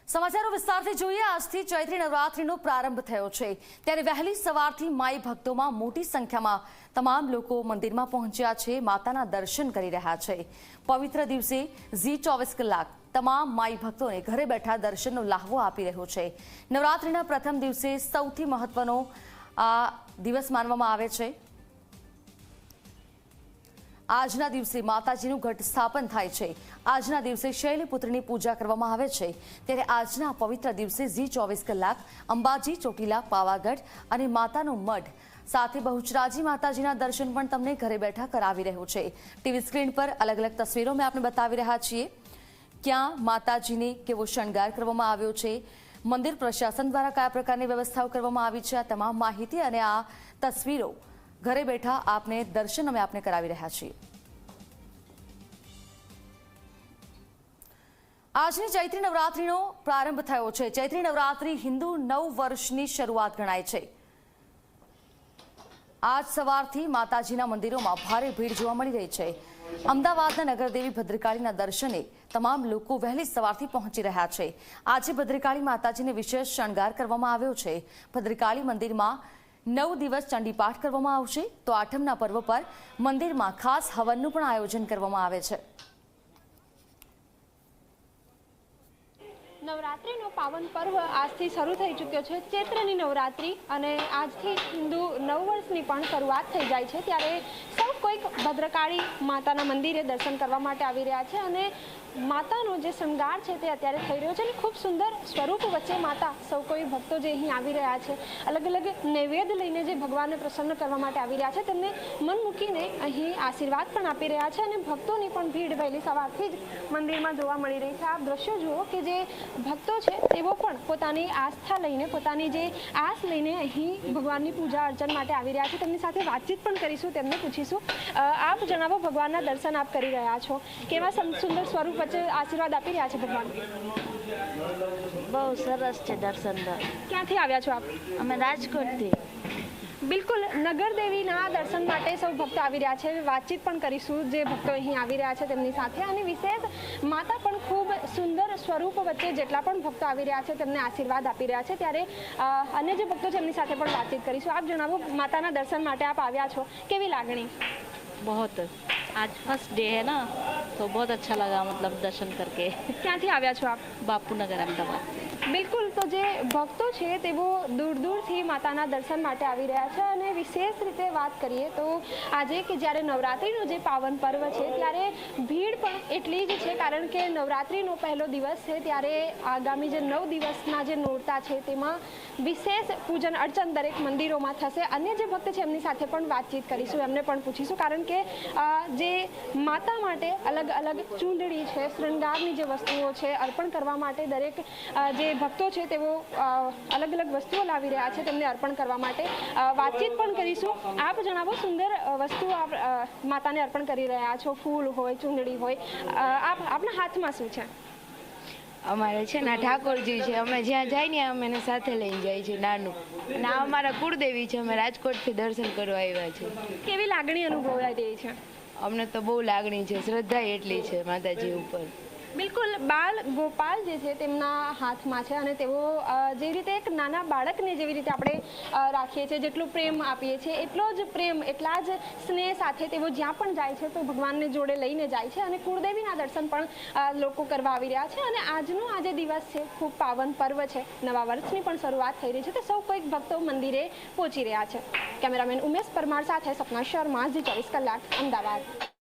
સમાચારો વિસ્તારથી જોઈએ। આજથી ચૈત્રી નવરાત્રીનો પ્રારંભ થયો છે, ત્યારે વહેલી સવારથી માઈ ભક્તોમાં મોટી સંખ્યામાં તમામ લોકો મંદિરમાં પહોંચ્યા છે, માતાના દર્શન કરી રહ્યા છે। પવિત્ર દિવસે ઝી 24 કલાક તમામ માઈ ભક્તોને ઘરે બેઠા દર્શનનો લાહવો આપી રહ્યો છે। નવરાત્રીના પ્રથમ દિવસે સૌથી મહત્વનો આ દિવસ માનવામાં આવે છે। આજના દિવસે માતાજીનું ઘટ સ્થાપન થાય છે। આજના દિવસે શૈલપુત્રીની પૂજા કરવામાં આવે છે। ત્યારે આજના પવિત્ર દિવસે ઝી 24 કલાક અંબાજી, ચોટીલા, પાવાગઢ અને માતાનો મઢ સાથે બહુચરાજી માતાજીના દર્શન પણ તમને ઘરે બેઠા કરાવી રહ્યો છે। ટીવી સ્ક્રીન પર અલગ અલગ તસવીરો મેં આપને બતાવી રહ્યા છીએ। ક્યાં માતાજીને કેવો શણગાર કરવામાં આવ્યો છે, મંદિર પ્રશાસન દ્વારા કયા પ્રકારની વ્યવસ્થાઓ કરવામાં આવી છે, આ તમામ માહિતી અને આ તસવીરો ઘરે બેઠા આપને દર્શન અમે આપને કરાવી રહ્યા છીએ। આજની ચૈત્રી નવરાત્રીનો પ્રારંભ થયો છે। ચૈત્રી નવરાત્રી હિન્દુ નવ વર્ષની શરૂઆત ગણાય છે। આજ સવારથી માતાજીના મંદિરોમાં ભારે ભીડ જોવા મળી રહી છે। અમદાવાદના નગરદેવી ભદ્રકાળીના દર્શને તમામ લોકો વહેલી સવારથી પહોંચી રહ્યા છે। આજે ભદ્રકાળી માતાજીને વિશેષ શણગાર કરવામાં આવ્યો છે। ભદ્રકાળી મંદિરમાં 9 દિવસ ચંડીપાઠ કરવામાં આવશે, તો આઠમના પર્વ પર મંદિરમાં ખાસ હવનનું પણ આયોજન કરવામાં આવે છે। નવરાત્રીનો પાવન પર્વ આજથી શરૂ થઈ ચૂક્યો છે। ચૈત્રની નવરાત્રી અને આજથી હિન્દુ નવ વર્ષની પણ શરૂઆત થઈ જાય છે, ત્યારે સૌ કોઈક ભદ્રકાળી માતાના મંદિરે દર્શન કરવા માટે આવી રહ્યા છે અને માતાનો જે શણગાર છે તે અત્યારે થઈ રહ્યો છે અને ખૂબ સુંદર સ્વરૂપ વચ્ચે માતા સૌ કોઈ ભક્તો જે અહીં આવી રહ્યા છે, અલગ અલગ નૈવેદ્ય લઈને જે ભગવાનને પ્રસન્ન કરવા માટે આવી રહ્યા છે, તેમને મન મૂકીને અહીં આશીર્વાદ પણ આપી રહ્યા છે અને ભક્તોની પણ ભીડ વહેલી સવારથી જ મંદિરમાં જોવા મળી રહી છે। આપ દ્રશ્યો જુઓ કે જે ભક્તો છે તેઓ પણ પોતાની આસ્થા લઈને, પોતાની જે આસ લઈને અહીં ભગવાનની પૂજા અર્ચન માટે આવી રહ્યા છે। તેમની સાથે વાતચીત પણ કરીશું, તેમને પૂછીશું, આપ જણાવો, ભગવાનના દર્શન આપ કરી રહ્યા છો, કેવા સુંદર સ્વરૂપ વચ્ચે આશીર્વાદ આપી રહ્યા છે ભગવાન? બહુ સરસ છે દર્શન। ક્યાંથી આવ્યા છો આપ? અમે રાજકોટથી। બિલકુલ, નગરદેવીના દર્શન માટે સૌ ભક્તો આવી રહ્યા છે। વાતચીત પણ કરીશું જે ભક્તો અહીં આવી રહ્યા છે તેમની સાથે, અને વિશેષ માતા પણ ખૂબ સુંદર સ્વરૂપ વચ્ચે જેટલા પણ ભક્તો આવી રહ્યા છે તેમને આશીર્વાદ આપી રહ્યા છે, ત્યારે અન્ય જે ભક્તો છે એમની સાથે પણ વાતચીત કરીશું। આપ જણાવો, માતાના દર્શન માટે આપ આવ્યા છો, કેવી લાગણી? बहुत आज फर्स्ट डे है ना, तो बहुत अच्छा लगा, मतलब दर्शन करके। ક્યાંથી આવ્યા છો આપ? બાપુનગર, અમદાવાદ। બિલકુલ, તો જે ભક્તો છે તેઓ દૂર દૂરથી માતાના દર્શન માટે આવી રહ્યા છે અને વિશેષ રીતે વાત કરીએ તો આજે કે જ્યારે નવરાત્રિનો જે પાવન પર્વ છે ત્યારે ભીડ પણ એટલી જ છે, કારણ કે નવરાત્રિનો પહેલો દિવસ છે, ત્યારે આગામી જે 9 દિવસના જે નોરતા છે તેમાં વિશેષ પૂજન અર્ચન દરેક મંદિરોમાં થશે। અન્ય જે ભક્ત છે એમની સાથે પણ વાતચીત કરીશું, એમને પણ પૂછીશું, કારણ કે જે માતા માટે અલગ અલગ ચૂંદડી છે, શૃંગારની જે વસ્તુઓ છે, અર્પણ કરવા માટે દરેક જે ભક્તો છે તેઓ અલગ અલગ વસ્તુઓ લાવી રહ્યા છે તેમને અર્પણ કરવા માટે વાતચીત પણ કરીશું। આપ જણાવો, સુંદર વસ્તુઓ આપ માતાને અર્પણ કરી રહ્યા છો, ફૂલ હોય, ચૂંદડી હોય, આપના હાથમાં શું છે? અમારે છે ને ઠાકોરજી છે, અમે જ્યાં જાય ને અમે એને સાથે લઈને જાય છે, નાનું, અને આ અમારા કુળદેવી છે, અમે રાજકોટથી દર્શન કરવા આવ્યા છે। કેવી લાગણી અનુભવાઈ રહી છે? અમને તો બહુ લાગણી છે, શ્રદ્ધા એટલી છે માતાજી ઉપર। બિલકુલ, બાલ ગોપાલ જે છે તેમના હાથમાં છે અને તેઓ જે રીતે એક નાના બાળકને જેવી રીતે આપણે રાખીએ છીએ, જેટલો પ્રેમ આપીએ છીએ એટલો જ પ્રેમ, એટલા જ સ્નેહ સાથે તેઓ જ્યાં પણ જાય છે તો ભગવાનને જોડે લઈને જાય છે અને કુળદેવીના દર્શન પણ લોકો કરવા આવી રહ્યા છે। અને આજનો આજે દિવસ છે, ખૂબ પાવન પર્વ છે, નવા વર્ષની પણ શરૂઆત થઈ રહી છે, તો સૌ કોઈક ભક્તો મંદિરે પહોંચી રહ્યા છે। કેમેરામેન ઉમેશ પરમાર સાથે સપના શર્મા, ઝી 24 કલાક, અમદાવાદ।